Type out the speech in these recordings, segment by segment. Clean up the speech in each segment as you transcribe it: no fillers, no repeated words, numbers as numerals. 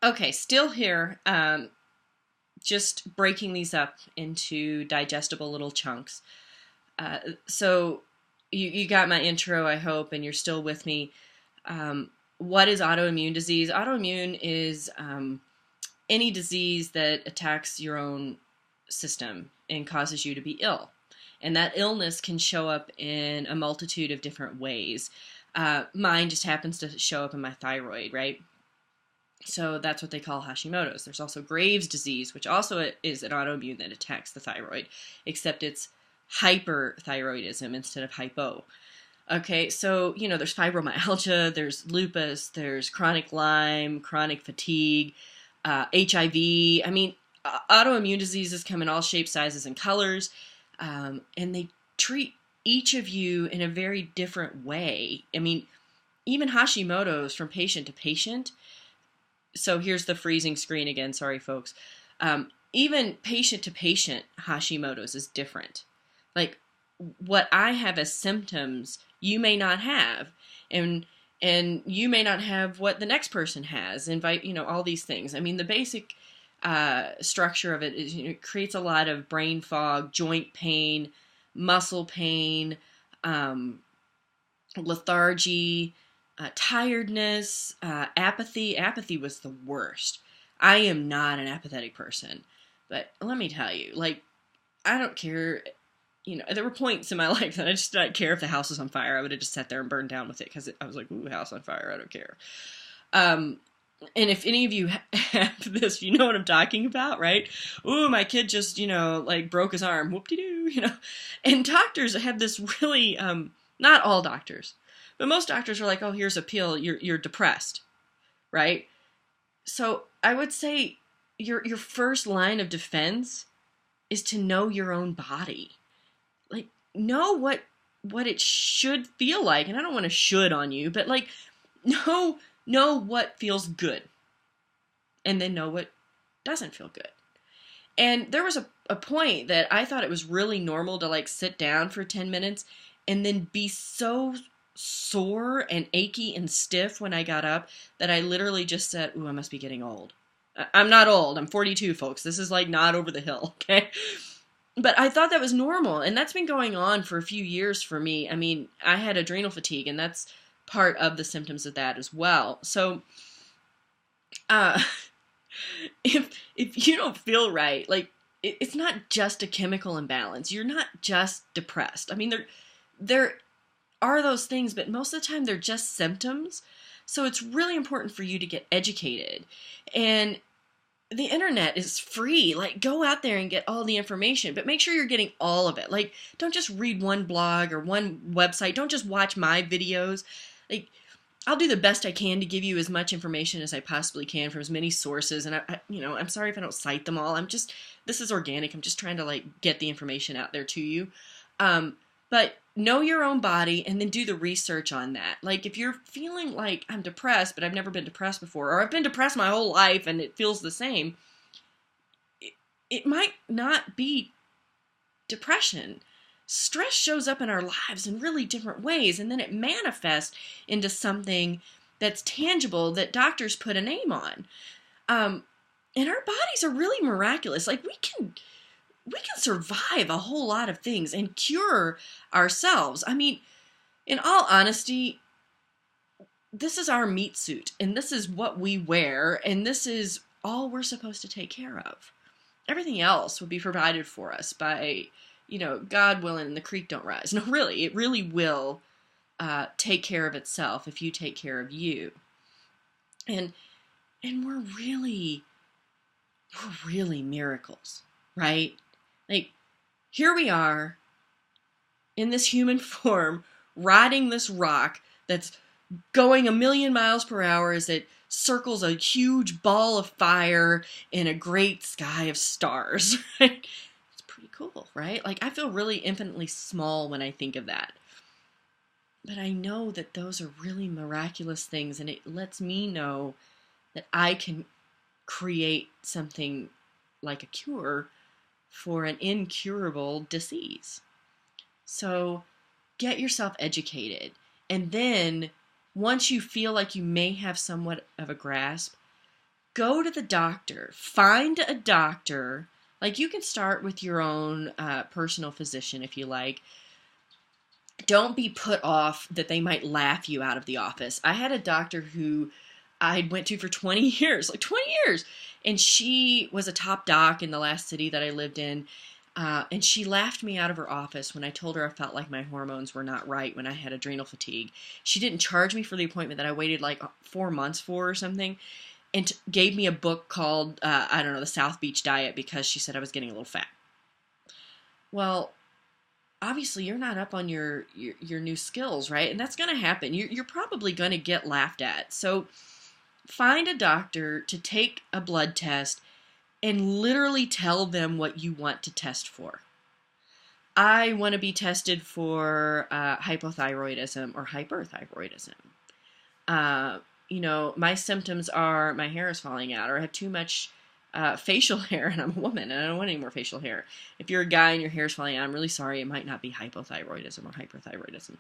Okay, still here. Just breaking these up into digestible little chunks. So you got my intro, I hope, and you're still with me. What is autoimmune disease? Autoimmune is any disease that attacks your own system and causes you to be ill. And that illness can show up in a multitude of different ways. Mine just happens to show up in my thyroid, right? So that's what they call hashimotos. There's also Graves' disease, which also is an autoimmune that attacks the thyroid, except it's hyperthyroidism instead of hypo. Okay, so, there's fibromyalgia, there's lupus, there's chronic Lyme, chronic fatigue, HIV. I mean, autoimmune diseases come in all shapes, sizes, and colors, and they treat each of you in a very different way. I mean, even Hashimoto's from patient to patient. So here's the freezing screen again. Sorry, folks. Even patient to patient, Hashimoto's is different. Like what I have as symptoms, you may not have, and you may not have what the next person has. All these things. I mean, the basic structure of it is it creates a lot of brain fog, joint pain, muscle pain, lethargy. Tiredness, apathy. Apathy was the worst. I am not an apathetic person, but let me tell you, I don't care. There were points in my life that I just didn't care if the house was on fire. I would have just sat there and burned down with it because I was like, ooh, house on fire. I don't care. And if any of you have this, you know what I'm talking about, right? Ooh, my kid just, broke his arm. Whoop-de-doo, And doctors have this really, not all doctors, but most doctors are like, oh, here's a pill, you're depressed, right? So I would say your first line of defense is to know your own body. Like, know what it should feel like. And I don't want to should on you, but know what feels good. And then know what doesn't feel good. And there was a point that I thought it was really normal to sit down for 10 minutes and then be so sore and achy and stiff when I got up that I literally just said, ooh, I must be getting old. I'm not old. I'm 42, folks. This is not over the hill, okay? But I thought that was normal, and that's been going on for a few years for me. I mean, I had adrenal fatigue, and that's part of the symptoms of that as well. So, if you don't feel right, it's not just a chemical imbalance. You're not just depressed. I mean, there are those things, but most of the time they're just symptoms. So it's really important for you to get educated. And the internet is free. Go out there and get all the information, but make sure you're getting all of it. Don't just read one blog or one website. Don't just watch my videos. I'll do the best I can to give you as much information as I possibly can from as many sources. And I'm sorry if I don't cite them all. This is organic. I'm just trying to get the information out there to you. But know your own body and then do the research on that. If you're feeling like I'm depressed, but I've never been depressed before, or I've been depressed my whole life and it feels the same, it might not be depression. Stress shows up in our lives in really different ways, and then it manifests into something that's tangible that doctors put a name on. And our bodies are really miraculous. We can survive a whole lot of things and cure ourselves. I mean, in all honesty, this is our meat suit, and this is what we wear, and this is all we're supposed to take care of. Everything else will be provided for us by, God willing, and the creek don't rise. No, really, it really will take care of itself if you take care of you. And we're really miracles, right? Here we are in this human form, riding this rock that's going 1,000,000 miles per hour as it circles a huge ball of fire in a great sky of stars. It's pretty cool, right? I feel really infinitely small when I think of that. But I know that those are really miraculous things, and it lets me know that I can create something like a cure for an incurable disease. So get yourself educated. And then once you feel like you may have somewhat of a grasp, go to the doctor. Find a doctor. Like, you can start with your own personal physician if you like. Don't be put off that they might laugh you out of the office. I had a doctor who I went to for 20 years, like 20 years. And she was a top doc in the last city that I lived in. And she laughed me out of her office when I told her I felt like my hormones were not right when I had adrenal fatigue. She didn't charge me for the appointment that I waited like 4 months for or something, and gave me a book called, I don't know, the South Beach Diet, because she said I was getting a little fat. Well, obviously you're not up on your new skills, right? And that's going to happen. You're probably going to get laughed at. So find a doctor to take a blood test and literally tell them what you want to test for. I want to be tested for hypothyroidism or hyperthyroidism. My symptoms are my hair is falling out, or I have too much facial hair, and I'm a woman and I don't want any more facial hair. If you're a guy and your hair is falling out, I'm really sorry. It might not be hypothyroidism or hyperthyroidism.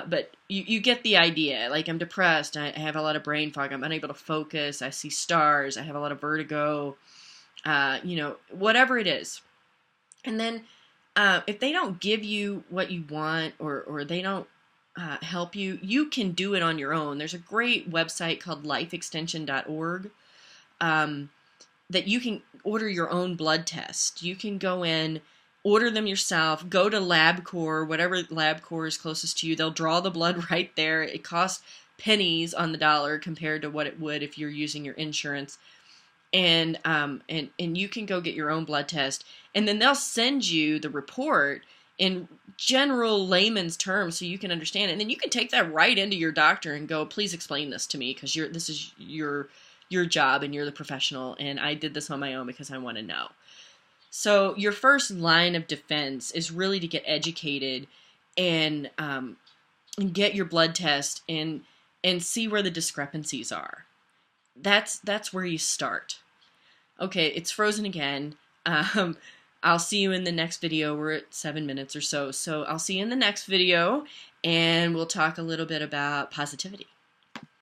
But you get the idea. Like, I'm depressed. I have a lot of brain fog. I'm unable to focus. I see stars. I have a lot of vertigo. Whatever it is. And then if they don't give you what you want, or they don't help you, you can do it on your own. There's a great website called lifeextension.org that you can order your own blood test. You can go in, order them yourself, go to LabCorp, whatever LabCorp is closest to you. They'll draw the blood right there. It costs pennies on the dollar compared to what it would if you're using your insurance. And you can go get your own blood test, and then they'll send you the report in general layman's terms so you can understand it. And then you can take that right into your doctor and go, please explain this to me, because this is your job and you're the professional, and I did this on my own because I want to know. So your first line of defense is really to get educated and get your blood test and see where the discrepancies are. That's where you start. Okay, it's frozen again. I'll see you in the next video. We're at 7 minutes or so. So I'll see you in the next video, and we'll talk a little bit about positivity.